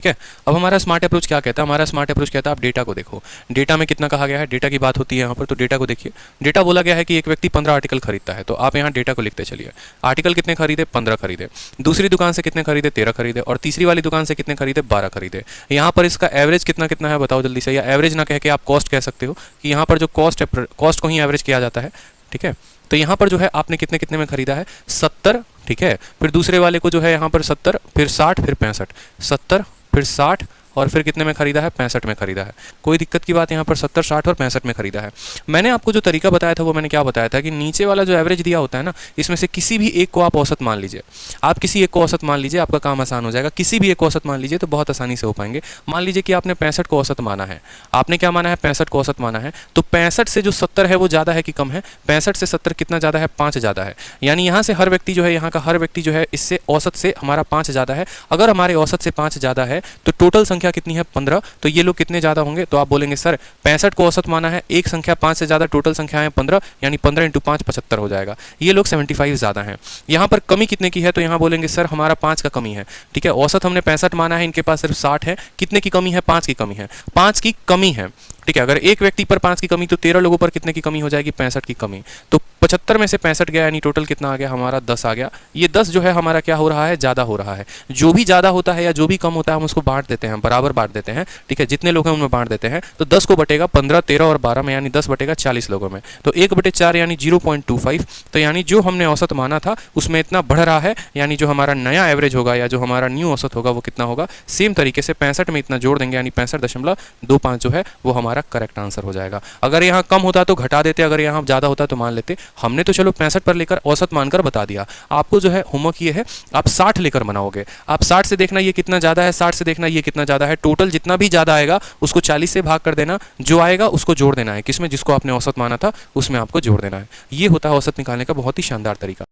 ठीक है। अब हमारा स्मार्ट अप्रोच क्या कहता है? हमारा स्मार्ट अप्रोच कहता है आप डेटा को देखो, डेटा में कितना कहा गया है, डेटा की बात होती है यहाँ पर, तो डेटा को देखिए। डेटा बोला गया है कि एक व्यक्ति 15 आर्टिकल खरीदता है, तो आप यहाँ डेटा को लिखते चलिए। आर्टिकल कितने खरीदे? 15 खरीदे। दूसरी दुकान से कितने खरीदे? 13 खरीदे। और तीसरी वाली दुकान से कितने खरीदे? 12 खरीदे। यहाँ पर इसका एवरेज कितना कितना है बताओ जल्दी से, या एवरेज ना कह के आप कॉस्ट कह सकते हो कि यहाँ पर जो कॉस्ट है, कॉस्ट को ही एवरेज किया जाता है। ठीक है, तो यहाँ पर जो है आपने कितने कितने में खरीदा है? 70। ठीक है, फिर दूसरे वाले को जो है यहाँ पर 70, फिर 60, फिर 65। 70 फिर 60 और फिर कितने में खरीदा है? 65 में खरीदा है। कोई दिक्कत की बात यहाँ पर 70, 60 और 65 में खरीदा है। मैंने आपको जो तरीका बताया था वो मैंने क्या बताया था कि नीचे वाला जो एवरेज दिया होता है ना, इसमें से किसी भी एक को आप औसत मान लीजिए। आप किसी एक को औसत मान लीजिए, आपका काम आसान हो जाएगा। किसी भी एक को औसत मान लीजिए तो बहुत आसानी से हो पाएंगे। मान लीजिए कि आपने 65 को औसत माना है। आपने क्या माना है? 65 को औसत माना है। तो 65 से जो 70 है वो ज़्यादा है कि कम है? 65 से 70 कितना ज़्यादा है? 5 ज़्यादा है। यानी यहाँ से हर व्यक्ति जो है, यहाँ का हर व्यक्ति जो है, इससे औसत से हमारा 5 ज़्यादा है। अगर हमारे औसत से 5 ज़्यादा है तो टोटल संख्या कितनी है? 15। तो ये लोग कितने ज़्यादा होंगे? तो आप बोलेंगे सर 65 को औसत माना है, एक संख्या 5 से ज़्यादा, टोटल संख्या है 15, यानी 15 × 5 75 हो जाएगा। ये लोग 75 ज़्यादा हैं। यहाँ पर कमी कितने की है? तो यहाँ बोलेंगे सर हमारा 5 का कमी है। ठीक है, औसत हमने 65 माना है, इनके पास सिर्फ 60 है। कितने की कमी है? 5 की कमी है। 5 की कमी है। ठीक है, अगर एक व्यक्ति पर 5 की कमी, तो 13 लोगों पर कितने की कमी हो जाएगी? 65 की कमी। तो 75 में से 65 गया, यानी टोटल कितना आ गया हमारा? 10 आ गया। ये 10 जो है हमारा क्या हो रहा है? ज़्यादा हो रहा है। जो भी ज़्यादा होता है या जो भी कम होता है हम उसको बांट देते हैं, बराबर बांट देते हैं। ठीक है, जितने लोग हैं उनमें बांट देते हैं। तो 10 को बटेगा 15, 13 और 12 में, यानी 10 बटेगा 40 लोगों में। तो 1/4 यानी 0.25। तो यानी जो हमने औसत माना था उसमें इतना बढ़ रहा है, यानी जो हमारा नया एवरेज होगा या जो हमारा न्यू औसत होगा वो कितना होगा? सेम तरीके से 65 में इतना जोड़ देंगे, यानी 65.25 जो है वो हमारा करेक्ट आंसर हो जाएगा। अगर यहाँ कम होता तो घटा देते, अगर यहाँ ज़्यादा होता तो मान लेते। हमने तो चलो 65 पर लेकर औसत मानकर बता दिया। आपको जो है होमवर्क ये है, आप 60 लेकर बनाओगे। आप 60 से देखना ये कितना ज़्यादा है, 60 से देखना ये कितना ज़्यादा है। टोटल जितना भी ज़्यादा आएगा उसको 40 से भाग कर देना, जो आएगा उसको जोड़ देना है। किसमें? जिसको आपने औसत माना था उसमें आपको जोड़ देना है। ये होता है औसत निकालने का बहुत ही शानदार तरीका।